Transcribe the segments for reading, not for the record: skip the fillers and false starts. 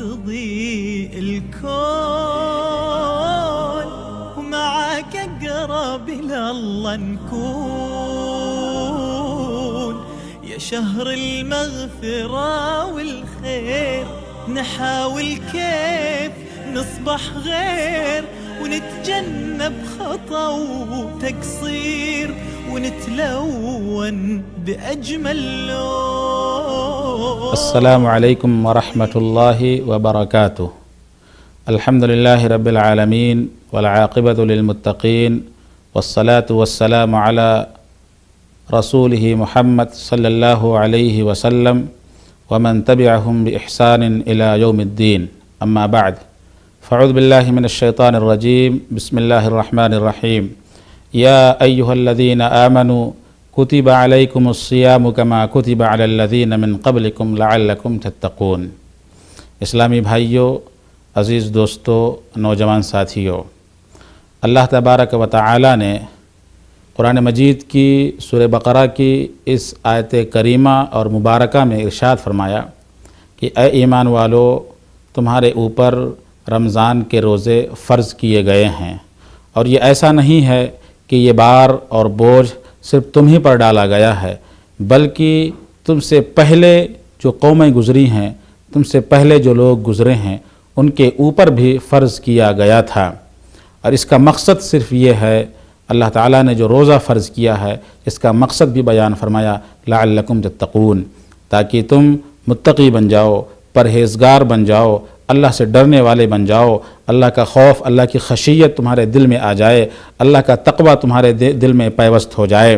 تضيء الكون، ومعك أقرب إلى الله نكون. يا شهر المغفرة والخير، نحاول كيف نصبح غير، ونتجنب خطأ وتقصير، ونتلون بأجمل لون. السلام عليكم ورحمة الله وبركاته. الحمد لله رب العالمين والعاقبة للمتقين، والصلاة والسلام على رسوله محمد صلى الله عليه وسلم ومن تبعهم بإحسان إلى يوم الدين. أما بعد، فأعوذ بالله من الشيطان الرجيم. بسم الله الرحمن الرحيم. يا أيها الذين آمنوا كتب عليكم الصيام كما كتب على الذين من قبلكم لعلكم تتقون. اسلامی بھائیوں، عزیز دوستو، نوجوان ساتھیوں، اللہ تبارک و تعالی نے قرآن مجید کی سورہ بقرہ کی اس آیت کریمہ اور مبارکہ میں ارشاد فرمایا کہ اے ایمان والو، تمہارے اوپر رمضان کے روزے فرض کیے گئے ہیں، اور یہ ایسا نہیں ہے کہ یہ بار اور بوجھ صرف تم ہی پر ڈالا گیا ہے، بلکہ تم سے پہلے جو قومیں گزری ہیں، تم سے پہلے جو لوگ گزرے ہیں، ان کے اوپر بھی فرض کیا گیا تھا۔ اور اس کا مقصد صرف یہ ہے، اللہ تعالیٰ نے جو روزہ فرض کیا ہے اس کا مقصد بھی بیان فرمایا، لعلکم تتقون، تاکہ تم متقی بن جاؤ، پرہیزگار بن جاؤ، اللہ سے ڈرنے والے بن جاؤ، اللہ کا خوف، اللہ کی خشیت تمہارے دل میں آ جائے، اللہ کا تقوی تمہارے دل میں پیوست ہو جائے۔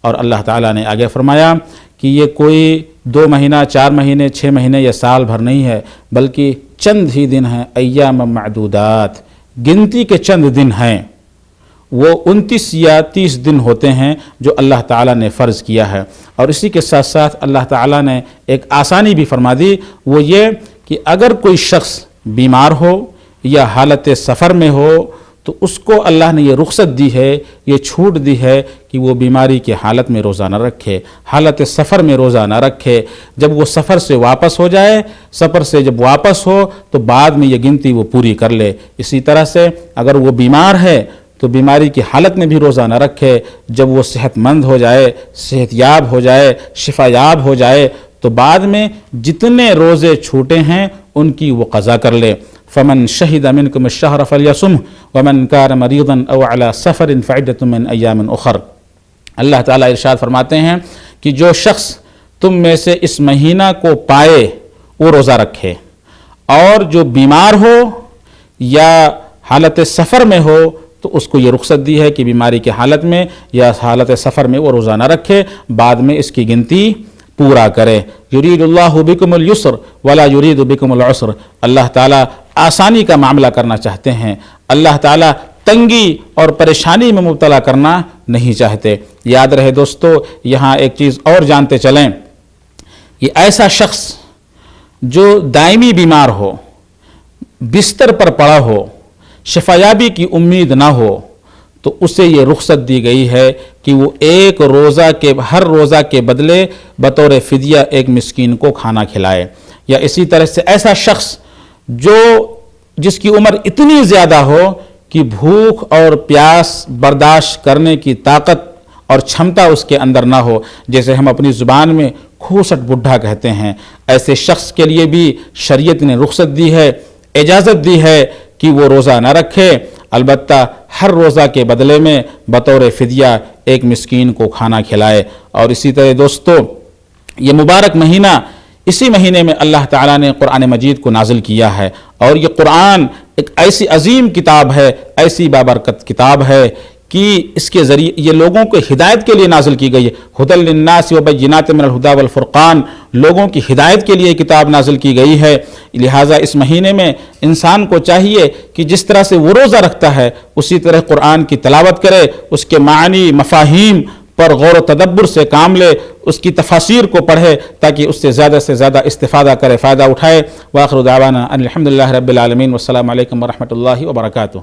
اور اللہ تعالیٰ نے آگے فرمایا کہ یہ کوئی 2 مہینہ، 4 مہینے، 6 مہینے یا سال بھر نہیں ہے، بلکہ چند ہی دن ہیں، ایام معدودات، گنتی کے چند دن ہیں۔ وہ 29 یا 30 دن ہوتے ہیں جو اللہ تعالیٰ نے فرض کیا ہے۔ اور اسی کے ساتھ ساتھ اللہ تعالیٰ نے ایک آسانی بھی فرما دی، وہ یہ کہ اگر کوئی شخص بیمار ہو یا حالت سفر میں ہو تو اس کو اللہ نے یہ رخصت دی ہے، یہ چھوٹ دی ہے کہ وہ بیماری کی حالت میں روزہ نہ رکھے، حالت سفر میں روزہ نہ رکھے۔ جب وہ سفر سے واپس ہو جائے، سفر سے جب واپس ہو تو بعد میں یہ گنتی وہ پوری کر لے۔ اسی طرح سے اگر وہ بیمار ہے تو بیماری کی حالت میں بھی روزہ نہ رکھے، جب وہ صحت مند ہو جائے، صحت یاب ہو جائے، شفا یاب ہو جائے تو بعد میں جتنے روزے چھوٹے ہیں ان کی وہ قضا کر لے۔ فمن شہد منکم الشہر فلیصمہ ومن کان مریضا او علی سفر فعدۃ من ایام اخر۔ اللہ تعالیٰ ارشاد فرماتے ہیں کہ جو شخص تم میں سے اس مہینہ کو پائے وہ روزہ رکھے، اور جو بیمار ہو یا حالت سفر میں ہو تو اس کو یہ رخصت دی ہے کہ بیماری کی حالت میں یا حالت سفر میں وہ روزہ نہ رکھے، بعد میں اس کی گنتی پورا کرے۔ یرید اللہ بکم اليسر ولا یرید بکم العسر۔ اللہ تعالیٰ آسانی کا معاملہ کرنا چاہتے ہیں، اللہ تعالیٰ تنگی اور پریشانی میں مبتلا کرنا نہیں چاہتے۔ یاد رہے دوستو، یہاں ایک چیز اور جانتے چلیں، یہ ایسا شخص جو دائمی بیمار ہو، بستر پر پڑا ہو، شفایابی کی امید نہ ہو، تو اسے یہ رخصت دی گئی ہے کہ وہ ہر روزہ کے بدلے بطور فدیہ ایک مسکین کو کھانا کھلائے۔ یا اسی طرح سے ایسا شخص جس کی عمر اتنی زیادہ ہو کہ بھوک اور پیاس برداشت کرنے کی طاقت اور چھمتا اس کے اندر نہ ہو، جیسے ہم اپنی زبان میں کھوسٹ بڈھا کہتے ہیں، ایسے شخص کے لیے بھی شریعت نے رخصت دی ہے، اجازت دی ہے کہ وہ روزہ نہ رکھے، البتہ ہر روزہ کے بدلے میں بطور فدیہ ایک مسکین کو کھانا کھلائے۔ اور اسی طرح دوستو، یہ مبارک مہینہ، اسی مہینے میں اللہ تعالیٰ نے قرآن مجید کو نازل کیا ہے، اور یہ قرآن ایک ایسی عظیم کتاب ہے، ایسی بابرکت کتاب ہے کہ اس کے ذریعے یہ لوگوں کو ہدایت کے لیے نازل کی گئی ہے۔ ھدی للناس وبینات من الھدی والفرقان، لوگوں کی ہدایت کے لیے کتاب نازل کی گئی ہے۔ لہٰذا اس مہینے میں انسان کو چاہیے کہ جس طرح سے وہ روزہ رکھتا ہے اسی طرح قرآن کی تلاوت کرے، اس کے معنی، مفاہیم پر غور و تدبر سے کام لے، اس کی تفاسیر کو پڑھے تاکہ اس سے زیادہ استفادہ کرے، فائدہ اٹھائے۔ وآخر دعوانا ان الحمدللہ رب العالمین، والسلام علیکم ورحمۃ اللہ وبرکاتہ۔